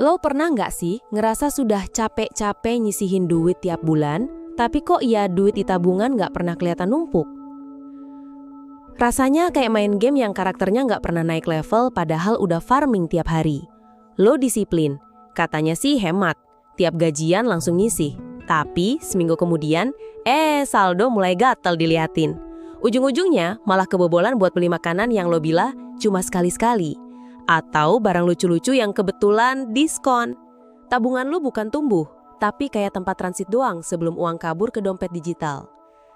Lo pernah nggak sih ngerasa sudah capek-capek nyisihin duit tiap bulan, tapi kok duit di tabungan nggak pernah kelihatan numpuk? Rasanya kayak main game yang karakternya nggak pernah naik level padahal udah farming tiap hari. Lo disiplin, katanya sih hemat, tiap gajian langsung nyisih. Tapi seminggu kemudian, saldo mulai gatal diliatin. Ujung-ujungnya malah kebobolan buat beli makanan yang lo bilang cuma sekali-sekali. Atau barang lucu-lucu yang kebetulan diskon. Tabungan lu bukan tumbuh, tapi kayak tempat transit doang sebelum uang kabur ke dompet digital.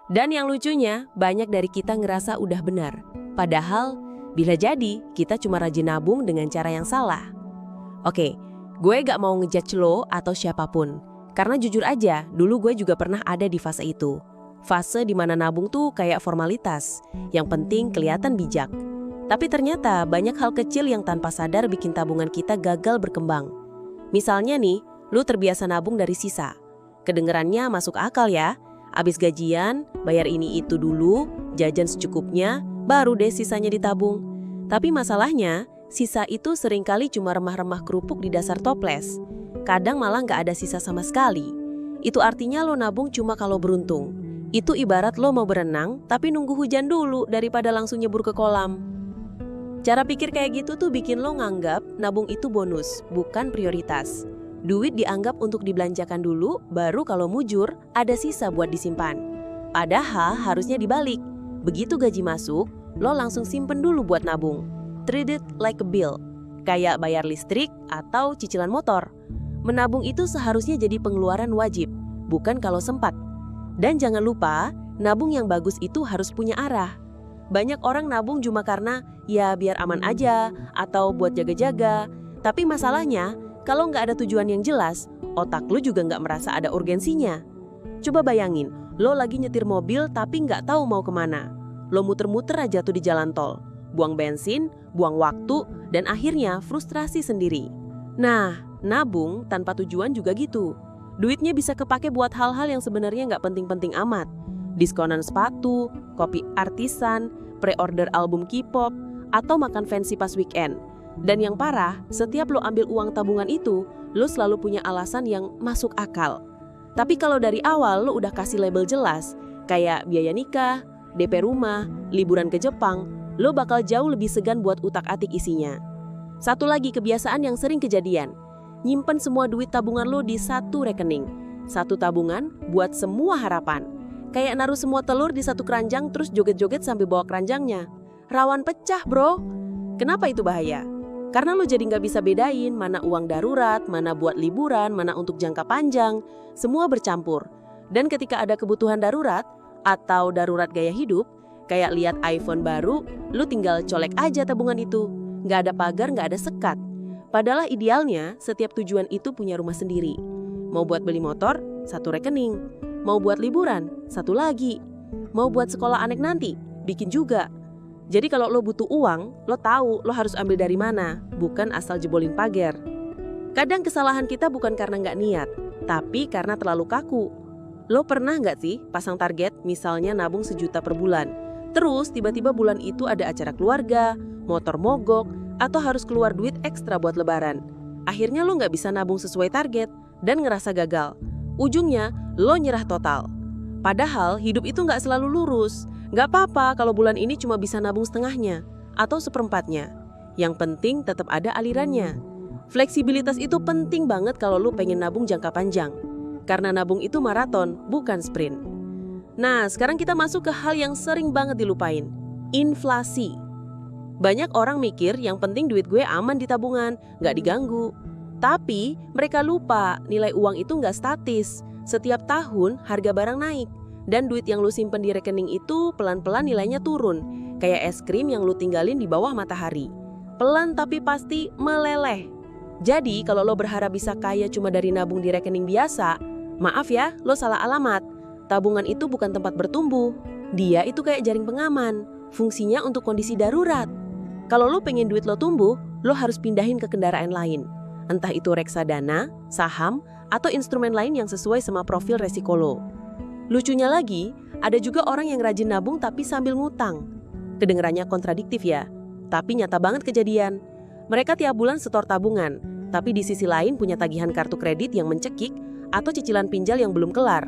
Dan yang lucunya, banyak dari kita ngerasa udah benar. Padahal, bila jadi, kita cuma rajin nabung dengan cara yang salah. Oke, gue gak mau ngejudge lo atau siapapun. Karena jujur aja, dulu gue juga pernah ada di fase itu. Fase dimana nabung tuh kayak formalitas, yang penting kelihatan bijak. Tapi ternyata banyak hal kecil yang tanpa sadar bikin tabungan kita gagal berkembang. Misalnya nih, lu terbiasa nabung dari sisa. Kedengerannya masuk akal ya. Abis gajian, bayar ini itu dulu, jajan secukupnya, baru deh sisanya ditabung. Tapi masalahnya, sisa itu seringkali cuma remah-remah kerupuk di dasar toples. Kadang malah nggak ada sisa sama sekali. Itu artinya lo nabung cuma kalau beruntung. Itu ibarat lo mau berenang, tapi nunggu hujan dulu daripada langsung nyebur ke kolam. Cara pikir kayak gitu tuh bikin lo nganggap nabung itu bonus, bukan prioritas. Duit dianggap untuk dibelanjakan dulu, baru kalau mujur ada sisa buat disimpan. Padahal harusnya dibalik. Begitu gaji masuk, lo langsung simpen dulu buat nabung. Treat it like a bill, kayak bayar listrik atau cicilan motor. Menabung itu seharusnya jadi pengeluaran wajib, bukan kalau sempat. Dan jangan lupa, nabung yang bagus itu harus punya arah. Banyak orang nabung cuma karena ya biar aman aja atau buat jaga-jaga. Tapi masalahnya, kalau nggak ada tujuan yang jelas, otak lo juga nggak merasa ada urgensinya. Coba bayangin, lo lagi nyetir mobil tapi nggak tahu mau kemana. Lo muter-muter aja tuh di jalan tol. Buang bensin, buang waktu, dan akhirnya frustrasi sendiri. Nah, nabung tanpa tujuan juga gitu. Duitnya bisa kepake buat hal-hal yang sebenarnya nggak penting-penting amat. Diskonan sepatu, kopi artisan, pre-order album K-pop, atau makan fancy pas weekend. Dan yang parah, setiap lo ambil uang tabungan itu, lo selalu punya alasan yang masuk akal. Tapi kalau dari awal lo udah kasih label jelas, kayak biaya nikah, DP rumah, liburan ke Jepang, lo bakal jauh lebih segan buat utak-atik isinya. Satu lagi kebiasaan yang sering kejadian, nyimpen semua duit tabungan lo di satu rekening. Satu tabungan buat semua harapan. Kayak naruh semua telur di satu keranjang terus joget-joget sambil bawa keranjangnya. Rawan pecah bro. Kenapa itu bahaya? Karena lo jadi nggak bisa bedain mana uang darurat, mana buat liburan, mana untuk jangka panjang. Semua bercampur. Dan ketika ada kebutuhan darurat atau darurat gaya hidup, kayak lihat iPhone baru, lo tinggal colek aja tabungan itu. Nggak ada pagar, nggak ada sekat. Padahal idealnya setiap tujuan itu punya rumah sendiri. Mau buat beli motor, satu rekening. Mau buat liburan, satu lagi. Mau buat sekolah anak nanti, bikin juga. Jadi kalau lo butuh uang, lo tahu lo harus ambil dari mana, bukan asal jebolin pagar. Kadang kesalahan kita bukan karena nggak niat, tapi karena terlalu kaku. Lo pernah nggak sih pasang target, misalnya nabung 1 juta per bulan. Terus tiba-tiba bulan itu ada acara keluarga, motor mogok, atau harus keluar duit ekstra buat lebaran. Akhirnya lo nggak bisa nabung sesuai target dan ngerasa gagal. Ujungnya, lo nyerah total. Padahal hidup itu nggak selalu lurus. Nggak apa-apa kalau bulan ini cuma bisa nabung setengahnya atau seperempatnya. Yang penting tetap ada alirannya. Fleksibilitas itu penting banget kalau lo pengen nabung jangka panjang. Karena nabung itu maraton, bukan sprint. Nah, sekarang kita masuk ke hal yang sering banget dilupain. Inflasi. Banyak orang mikir yang penting duit gue aman di tabungan, nggak diganggu. Tapi mereka lupa nilai uang itu nggak statis. Setiap tahun harga barang naik. Dan duit yang lu simpen di rekening itu pelan-pelan nilainya turun. Kayak es krim yang lu tinggalin di bawah matahari. Pelan tapi pasti meleleh. Jadi kalau lo berharap bisa kaya cuma dari nabung di rekening biasa, maaf ya, lo salah alamat. Tabungan itu bukan tempat bertumbuh. Dia itu kayak jaring pengaman. Fungsinya untuk kondisi darurat. Kalau lo pengen duit lo tumbuh, lo harus pindahin ke kendaraan lain. Entah itu reksadana, saham, atau instrumen lain yang sesuai sama profil resiko lo. Lucunya lagi, ada juga orang yang rajin nabung tapi sambil ngutang. Kedengerannya kontradiktif ya, tapi nyata banget kejadian. Mereka tiap bulan setor tabungan, tapi di sisi lain punya tagihan kartu kredit yang mencekik atau cicilan pinjal yang belum kelar.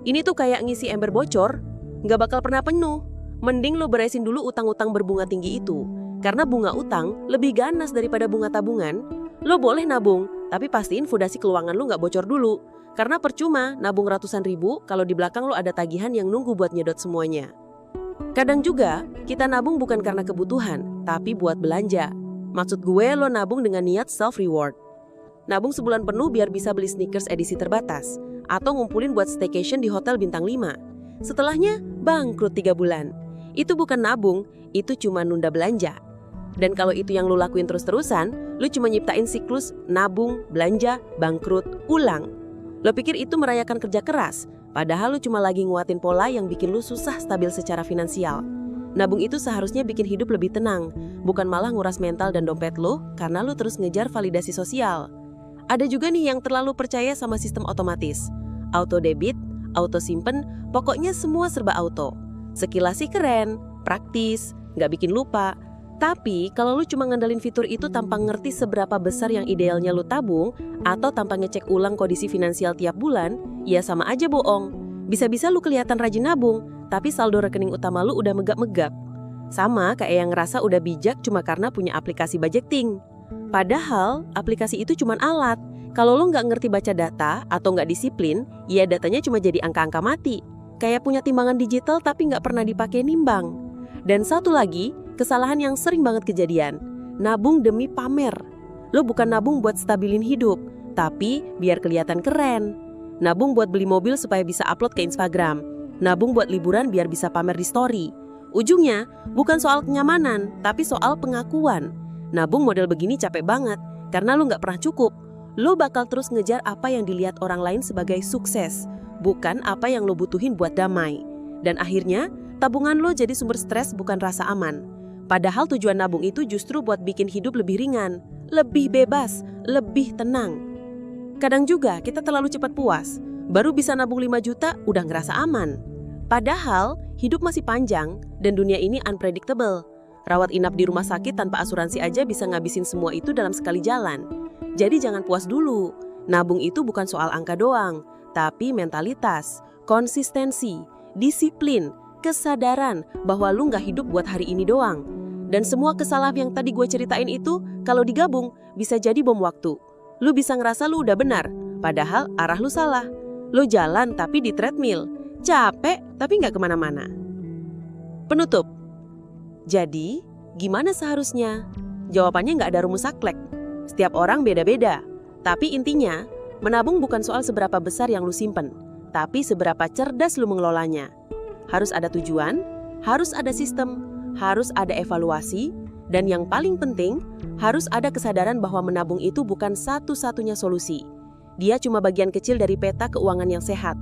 Ini tuh kayak ngisi ember bocor, nggak bakal pernah penuh. Mending lo beresin dulu utang-utang berbunga tinggi itu. Karena bunga utang lebih ganas daripada bunga tabungan. Lo boleh nabung, tapi pastiin fondasi keuangan lo nggak bocor dulu. Karena percuma nabung ratusan ribu kalau di belakang lo ada tagihan yang nunggu buat nyedot semuanya. Kadang juga kita nabung bukan karena kebutuhan, tapi buat belanja. Maksud gue lo nabung dengan niat self-reward. Nabung sebulan penuh biar bisa beli sneakers edisi terbatas. Atau ngumpulin buat staycation di hotel bintang 5. Setelahnya bangkrut 3 bulan. Itu bukan nabung, itu cuma nunda belanja. Dan kalau itu yang lo lakuin terus-terusan, lo cuma nyiptain siklus nabung, belanja, bangkrut, ulang. Lo pikir itu merayakan kerja keras, padahal lo cuma lagi nguatin pola yang bikin lo susah stabil secara finansial. Nabung itu seharusnya bikin hidup lebih tenang, bukan malah nguras mental dan dompet lo karena lo terus ngejar validasi sosial. Ada juga nih yang terlalu percaya sama sistem otomatis. Auto debit, auto simpen, pokoknya semua serba auto. Sekilas sih keren, praktis, nggak bikin lupa. Tapi kalau lu cuma ngandelin fitur itu tanpa ngerti seberapa besar yang idealnya lu tabung atau tanpa ngecek ulang kondisi finansial tiap bulan, ya sama aja bohong. Bisa-bisa lu kelihatan rajin nabung, tapi saldo rekening utama lu udah megap-megap. Sama kayak yang ngerasa udah bijak cuma karena punya aplikasi budgeting. Padahal aplikasi itu cuma alat. Kalau lu nggak ngerti baca data atau nggak disiplin, ya datanya cuma jadi angka-angka mati. Kayak punya timbangan digital tapi nggak pernah dipakai nimbang. Dan satu lagi, kesalahan yang sering banget kejadian, nabung demi pamer. Lo bukan nabung buat stabilin hidup, tapi biar kelihatan keren. Nabung buat beli mobil supaya bisa upload ke Instagram. Nabung buat liburan biar bisa pamer di story. Ujungnya bukan soal kenyamanan, tapi soal pengakuan. Nabung model begini capek banget, karena lo nggak pernah cukup. Lo bakal terus ngejar apa yang dilihat orang lain sebagai sukses, bukan apa yang lo butuhin buat damai. Dan akhirnya, tabungan lo jadi sumber stres bukan rasa aman. Padahal tujuan nabung itu justru buat bikin hidup lebih ringan, lebih bebas, lebih tenang. Kadang juga kita terlalu cepat puas, baru bisa nabung 5 juta udah ngerasa aman. Padahal hidup masih panjang dan dunia ini unpredictable. Rawat inap di rumah sakit tanpa asuransi aja bisa ngabisin semua itu dalam sekali jalan. Jadi jangan puas dulu. Nabung itu bukan soal angka doang, tapi mentalitas, konsistensi, disiplin, kesadaran bahwa lu gak hidup buat hari ini doang. Dan semua kesalahan yang tadi gue ceritain itu, kalau digabung, bisa jadi bom waktu. Lu bisa ngerasa lu udah benar, padahal arah lu salah. Lu jalan tapi di treadmill, capek tapi gak kemana-mana. Penutup. Jadi, gimana seharusnya? Jawabannya gak ada rumus saklek. Setiap orang beda-beda. Tapi intinya, menabung bukan soal seberapa besar yang lu simpen, tapi seberapa cerdas lu mengelolanya. Harus ada tujuan, harus ada sistem, harus ada evaluasi, dan yang paling penting, harus ada kesadaran bahwa menabung itu bukan satu-satunya solusi. Dia cuma bagian kecil dari peta keuangan yang sehat.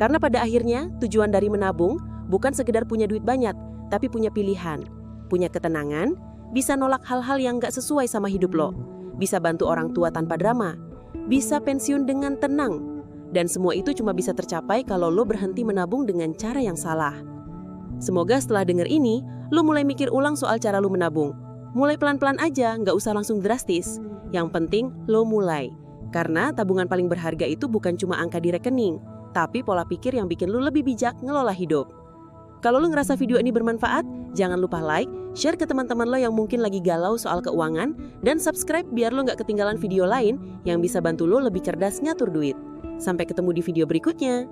Karena pada akhirnya, tujuan dari menabung bukan sekedar punya duit banyak, tapi punya pilihan, punya ketenangan, bisa nolak hal-hal yang gak sesuai sama hidup lo, bisa bantu orang tua tanpa drama, bisa pensiun dengan tenang. Dan semua itu cuma bisa tercapai kalau lo berhenti menabung dengan cara yang salah. Semoga setelah denger ini, lo mulai mikir ulang soal cara lo menabung. Mulai pelan-pelan aja, nggak usah langsung drastis. Yang penting lo mulai. Karena tabungan paling berharga itu bukan cuma angka di rekening, tapi pola pikir yang bikin lo lebih bijak ngelola hidup. Kalau lo ngerasa video ini bermanfaat, jangan lupa like, share ke teman-teman lo yang mungkin lagi galau soal keuangan, dan subscribe biar lo nggak ketinggalan video lain yang bisa bantu lo lebih cerdas ngatur duit. Sampai ketemu di video berikutnya.